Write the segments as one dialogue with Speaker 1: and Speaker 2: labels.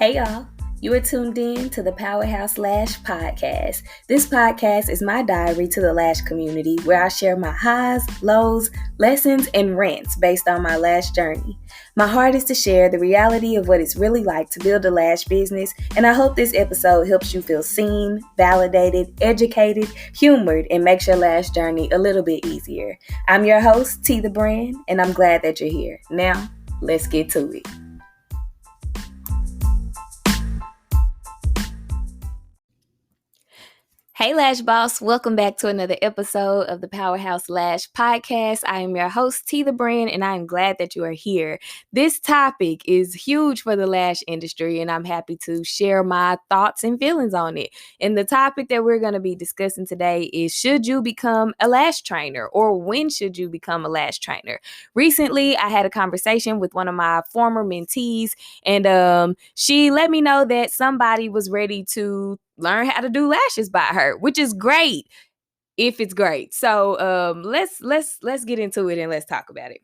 Speaker 1: Hey y'all, you are tuned in to the Powerhouse Lash podcast. This podcast is my diary to the Lash community where I share my highs, lows, lessons, and rants based on my Lash journey. My heart is to share the reality of what it's really like to build a Lash business, and I hope this episode helps you feel seen, validated, educated, humored, and makes your Lash journey a little bit easier. I'm your host, T the Brand, and I'm glad that you're here. Now, let's get to it. Hey Lash Boss, welcome back to another episode of the Powerhouse Lash podcast. I am your host, T the Brand, and I am glad that you are here. This topic is huge for the lash industry, and I'm happy to share my thoughts and feelings on it. And the topic that we're going to be discussing today is, should you become a lash trainer, or when should you become a lash trainer? Recently, I had a conversation with one of my former mentees, and she let me know that somebody was ready to learn how to do lashes by her, which is great if it's great. So let's get into it and let's talk about it.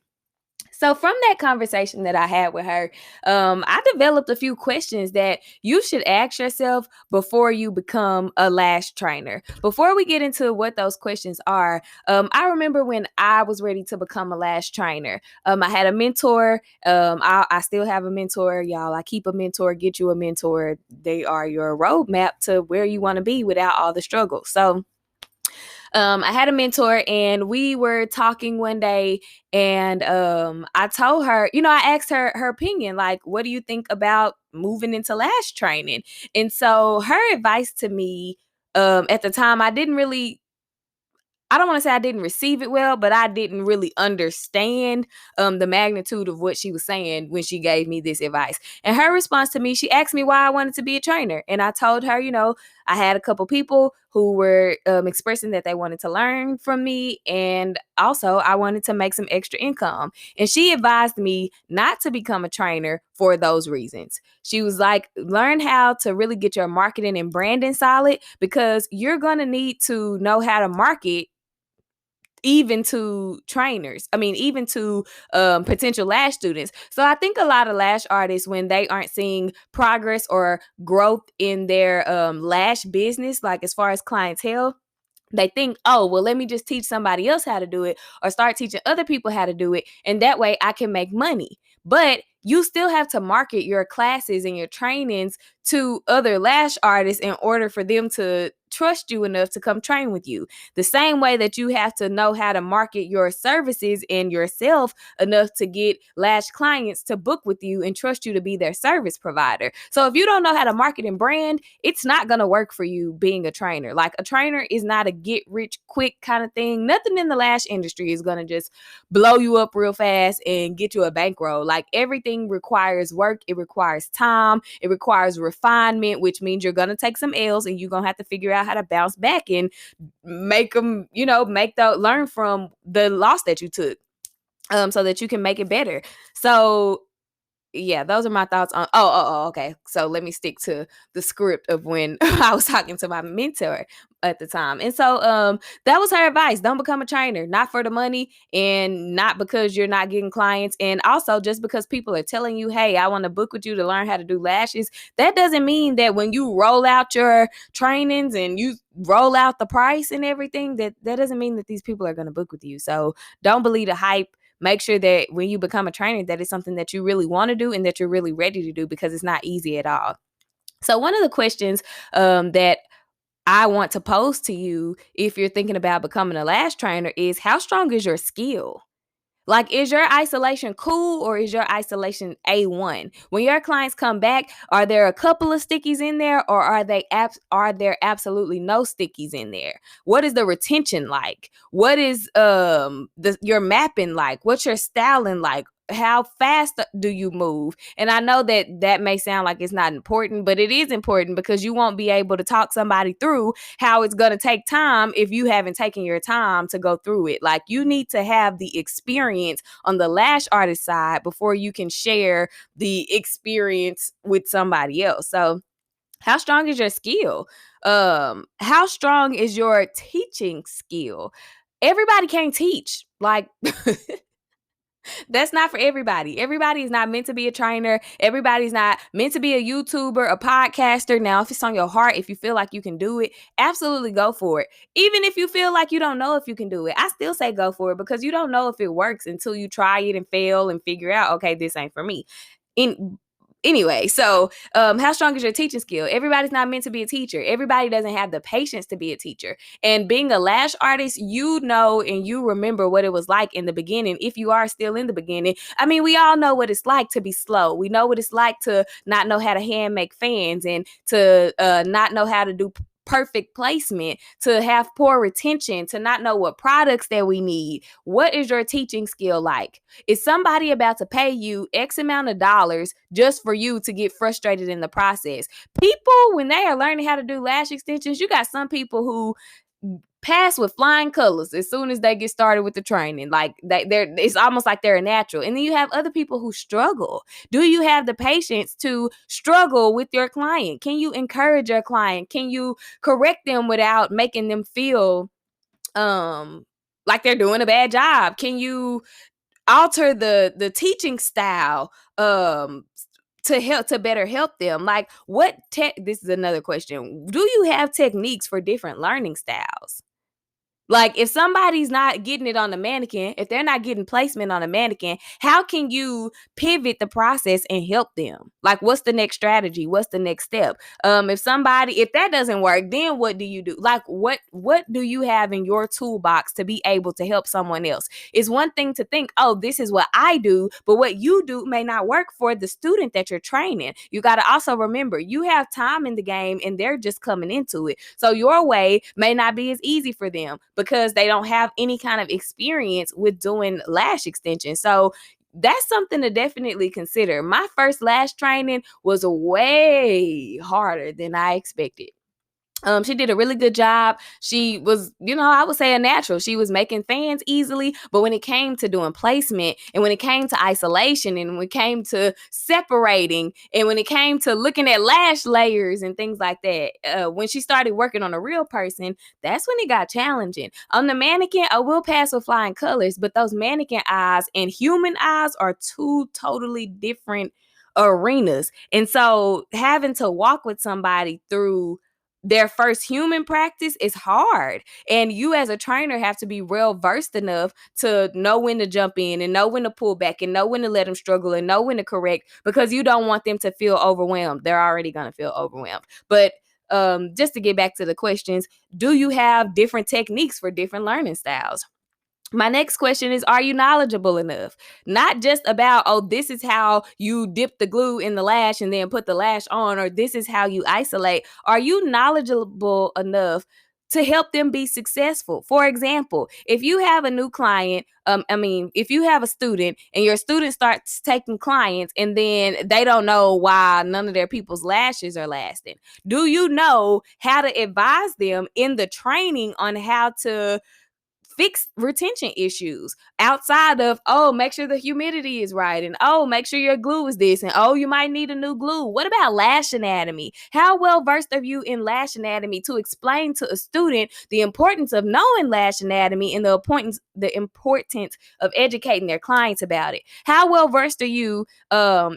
Speaker 1: So from that conversation that I had with her, I developed a few questions that you should ask yourself before you become a lash trainer. Before we get into what those questions are, I remember when I was ready to become a lash trainer. I had a mentor. I still have a mentor, y'all. I keep a mentor. Get you a mentor. They are your roadmap to where you want to be without all the struggle. So I had a mentor, and we were talking one day, and I told her, I asked her opinion, like, what do you think about moving into lash training? And so her advice to me, at the time, I don't want to say I didn't receive it well, but I didn't really understand the magnitude of what she was saying when she gave me this advice. And her response to me, she asked me why I wanted to be a trainer. And I told her, I had a couple people who were expressing that they wanted to learn from me. And also, I wanted to make some extra income. And she advised me not to become a trainer for those reasons. She was like, learn how to really get your marketing and branding solid, because you're going to need to know how to market even to trainers. Even to potential lash students. So I think a lot of lash artists, when they aren't seeing progress or growth in their lash business, like as far as clientele, they think, oh, well, let me just teach somebody else how to do it, or start teaching other people how to do it. And that way I can make money. But you still have to market your classes and your trainings to other lash artists in order for them to trust you enough to come train with you. The same way that you have to know how to market your services and yourself enough to get lash clients to book with you and trust you to be their service provider. So if you don't know how to market and brand, it's not going to work for you being a trainer. Like, a trainer is not a get rich quick kind of thing. Nothing in the lash industry is going to just blow you up real fast and get you a bankroll. Like, everything requires work. It requires time. It requires refinement, which means you're going to take some L's, and you're going to have to figure out how to bounce back and make them, learn from the loss that you took, so that you can make it better. So yeah, those are my thoughts on. Okay. So let me stick to the script of when I was talking to my mentor at the time. And so that was her advice. Don't become a trainer, not for the money, and not because you're not getting clients. And also, just because people are telling you, hey, I want to book with you to learn how to do lashes, that doesn't mean that when you roll out your trainings and you roll out the price and everything, that doesn't mean that these people are going to book with you. So don't believe the hype. Make sure that when you become a trainer, that it's something that you really want to do and that you're really ready to do, because it's not easy at all. So one of the questions that I want to pose to you, if you're thinking about becoming a lash trainer, is, how strong is your skill? Like, is your isolation cool, or is your isolation A1? When your clients come back, are there a couple of stickies in there, or are there absolutely no stickies in there? What is the retention like? What is your mapping like? What's your styling like? How fast do you move? And I know that may sound like it's not important, but it is important, because you won't be able to talk somebody through how it's going to take time if you haven't taken your time to go through it. Like, you need to have the experience on the lash artist side before you can share the experience with somebody else. So how strong is your skill? How strong is your teaching skill? Everybody can't teach. Like That's not for everybody. Everybody is not meant to be a trainer. Everybody's not meant to be a YouTuber, a podcaster. Now, if it's on your heart, if you feel like you can do it, absolutely go for it. Even if you feel like you don't know if you can do it, I still say go for it, because you don't know if it works until you try it and fail and figure out, okay, this ain't for me. Anyway, so how strong is your teaching skill? Everybody's not meant to be a teacher. Everybody doesn't have the patience to be a teacher. And being a lash artist, you know, and you remember what it was like in the beginning. If you are still in the beginning, I mean, we all know what it's like to be slow. We know what it's like to not know how to hand make fans, and to not know how to do perfect placement, to have poor retention, to not know what products that we need. What is your teaching skill like? Is somebody about to pay you X amount of dollars just for you to get frustrated in the process? People, when they are learning how to do lash extensions, you got some people who pass with flying colors as soon as they get started with the training. Like it's almost like they're a natural. And then you have other people who struggle. Do you have the patience to struggle with your client? Can you encourage your client? Can you correct them without making them feel like they're doing a bad job? Can you alter the teaching style to better help them? Like, this is another question. Do you have techniques for different learning styles? Like, if somebody's not getting it on the mannequin, if they're not getting placement on a mannequin, how can you pivot the process and help them? Like, what's the next strategy? What's the next step? If that doesn't work, then what do you do? Like, what do you have in your toolbox to be able to help someone else? It's one thing to think, oh, this is what I do, but what you do may not work for the student that you're training. You got to also remember, you have time in the game and they're just coming into it. So your way may not be as easy for them, because they don't have any kind of experience with doing lash extensions. So that's something to definitely consider. My first lash training was way harder than I expected. She did a really good job. She was, I would say a natural. She was making fans easily, but when it came to doing placement, and when it came to isolation, and when it came to separating, and when it came to looking at lash layers and things like that, when she started working on a real person, that's when it got challenging. On the mannequin, I will pass with flying colors, but those mannequin eyes and human eyes are two totally different arenas. And so having to walk with somebody through their first human practice is hard. And you as a trainer have to be well versed enough to know when to jump in, and know when to pull back, and know when to let them struggle, and know when to correct, because you don't want them to feel overwhelmed. They're already going to feel overwhelmed. But just to get back to the questions, do you have different techniques for different learning styles? My next question is, are you knowledgeable enough? Not just about, oh, this is how you dip the glue in the lash and then put the lash on, or this is how you isolate. Are you knowledgeable enough to help them be successful? For example, if you have a new client, if you have a student and your student starts taking clients and then they don't know why none of their people's lashes are lasting, do you know how to advise them in the training on how to fix retention issues outside of, oh, make sure the humidity is right, and oh, make sure your glue is this, and oh, you might need a new glue? What about lash anatomy? How well versed are you in lash anatomy to explain to a student the importance of knowing lash anatomy and the importance of educating their clients about it? How well versed are you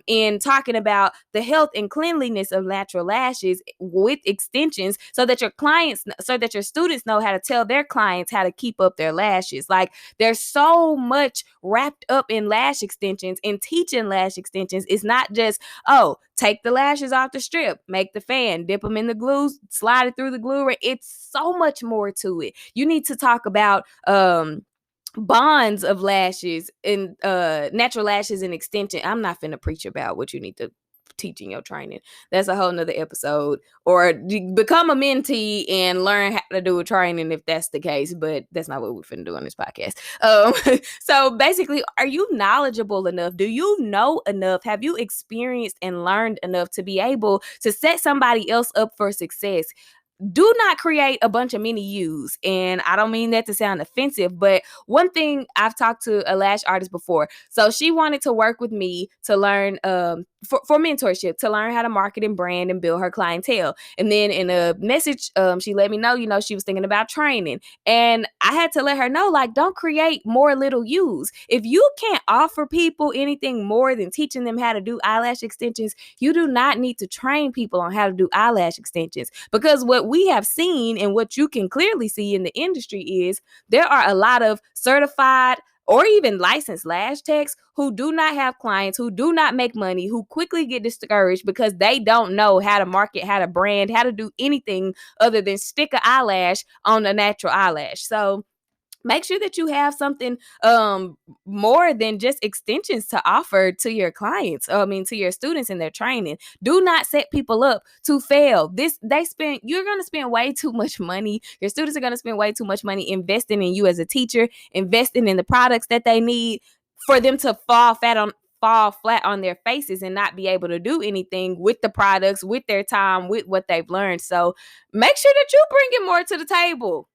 Speaker 1: in talking about the health and cleanliness of natural lashes with extensions, so that your students know how to tell their clients how to keep up their lashes? Like, there's so much wrapped up in lash extensions, and teaching lash extensions is not just, oh, take the lashes off the strip, make the fan, dip them in the glue, slide it through the glue. It's so much more to it. You need to talk about bonds of lashes and natural lashes and extension. I'm not finna preach about what you need to teach in your training. That's a whole nother episode. Or become a mentee and learn how to do a training if that's the case, but that's not what we're finna do on this podcast. So basically, are you knowledgeable enough? Do you know enough? Have you experienced and learned enough to be able to set somebody else up for success? do not create a bunch of mini yous. And I don't mean that to sound offensive, but one thing, I've talked to a lash artist before. So she wanted to work with me to learn for mentorship, to learn how to market and brand and build her clientele. And then in a message, she let me know, she was thinking about training. And I had to let her know, like, don't create more little yous. If you can't offer people anything more than teaching them how to do eyelash extensions, you do not need to train people on how to do eyelash extensions. Because what we have seen and what you can clearly see in the industry is there are a lot of certified or even licensed lash techs who do not have clients, who do not make money, who quickly get discouraged because they don't know how to market, how to brand, how to do anything other than stick an eyelash on a natural eyelash. So make sure that you have something more than just extensions to offer to your clients. To your students in their training. Do not set people up to fail. You're going to spend way too much money. Your students are going to spend way too much money investing in you as a teacher, investing in the products that they need, for them to fall flat on their faces and not be able to do anything with the products, with their time, with what they've learned. So make sure that you bring it more to the table.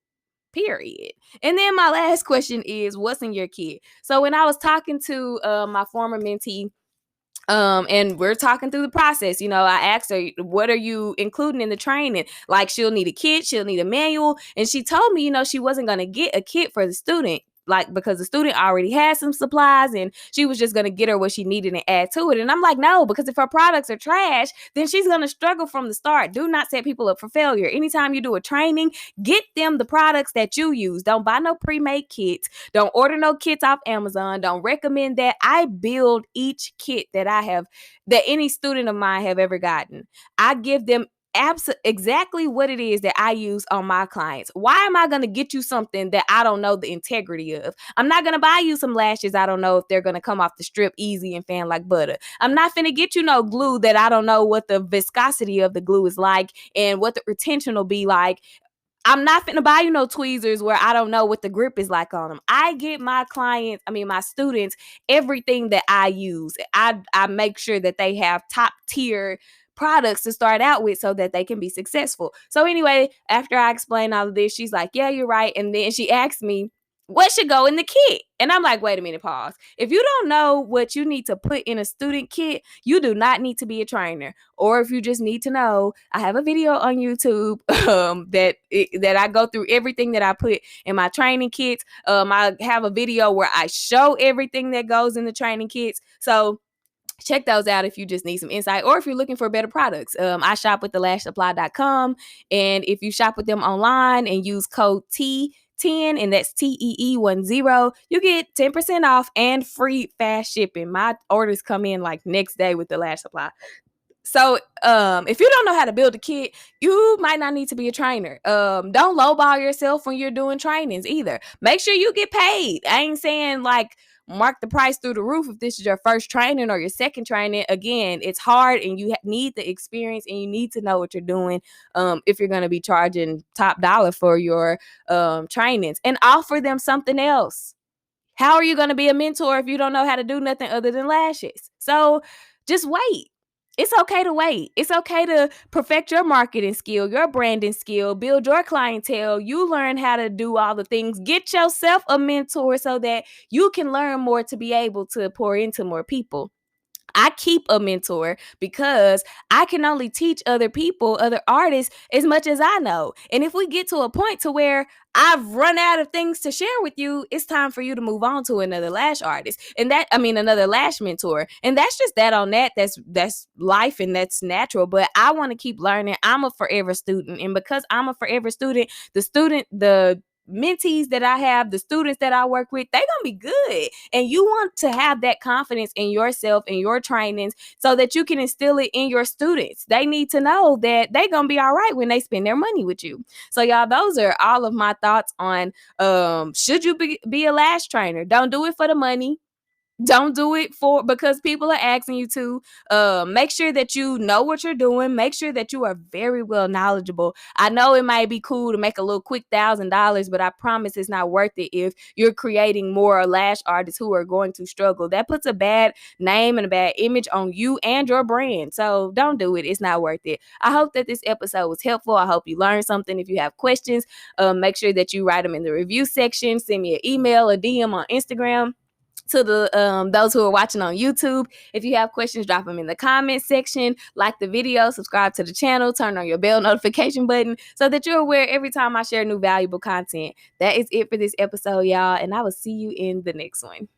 Speaker 1: Period. And then my last question is, what's in your kit? So when I was talking to my former mentee, and we're talking through the process, I asked her, what are you including in the training? Like, she'll need a kit, she'll need a manual. And she told me, she wasn't going to get a kit for the student, like, because the student already had some supplies and she was just going to get her what she needed and add to it. And I'm like, no, because if her products are trash, then she's going to struggle from the start. Do not set people up for failure. Anytime you do a training, get them the products that you use. Don't buy no pre-made kits. Don't order no kits off Amazon. Don't recommend that. I build each kit that any student of mine have ever gotten. I give them exactly what it is that I use on my clients. Why am I going to get you something that I don't know the integrity of? I'm not going to buy you some lashes I don't know if they're going to come off the strip easy and fan like butter. I'm not finna get you no glue that I don't know what the viscosity of the glue is like and what the retention will be like. I'm not finna buy you no tweezers where I don't know what the grip is like on them. I get my students, everything that I use. I make sure that they have top tier products to start out with so that they can be successful. So anyway, after I explained all of this, she's like, yeah, you're right. And then she asked me, what should go in the kit? And I'm like, wait a minute, pause. If you don't know what you need to put in a student kit, you do not need to be a trainer. Or if you just need to know, I have a video on YouTube that I go through everything that I put in my training kits. I have a video where I show everything that goes in the training kits. So check those out if you just need some insight or if you're looking for better products. I shop with thelashsupply.com. And if you shop with them online and use code T10, and that's TEE10, you get 10% off and free fast shipping. My orders come in like next day with the Lash Supply. So if you don't know how to build a kit, you might not need to be a trainer. Don't lowball yourself when you're doing trainings either. Make sure you get paid. I ain't saying like mark the price through the roof if this is your first training or your second training. Again, it's hard and you need the experience and you need to know what you're doing if you're going to be charging top dollar for your trainings, and offer them something else. How are you going to be a mentor if you don't know how to do nothing other than lashes? So just wait. It's okay to wait. It's okay to perfect your marketing skill, your branding skill, build your clientele. You learn how to do all the things. Get yourself a mentor so that you can learn more to be able to pour into more people. I keep a mentor because I can only teach other people, other artists, as much as I know. And if we get to a point to where I've run out of things to share with you, it's time for you to move on to another lash artist. And another lash mentor. And that's just that on that. That's life and that's natural. But I want to keep learning. I'm a forever student. And because I'm a forever student, the mentees that I have, the students that I work with, they're going to be good. And you want to have that confidence in yourself and your trainings so that you can instill it in your students. They need to know that they're going to be all right when they spend their money with you. So y'all, those are all of my thoughts on should you be a lash trainer. Don't do it for the money. Don't do it for because people are asking you to. Make sure that you know what you're doing. Make sure that you are very well knowledgeable. I know it might be cool to make a little quick $1,000, but I promise it's not worth it if you're creating more lash artists who are going to struggle. That puts a bad name and a bad image on you and your brand. So don't do it. It's not worth it. I hope that this episode was helpful. I hope you learned something. If you have questions, make sure that you write them in the review section. Send me an email, a DM on Instagram. To the those who are watching on YouTube, if you have questions, drop them in the comment section. Like the video, subscribe to the channel, turn on your bell notification button so that you're aware every time I share new valuable content. That is it for this episode, y'all, and I will see you in the next one.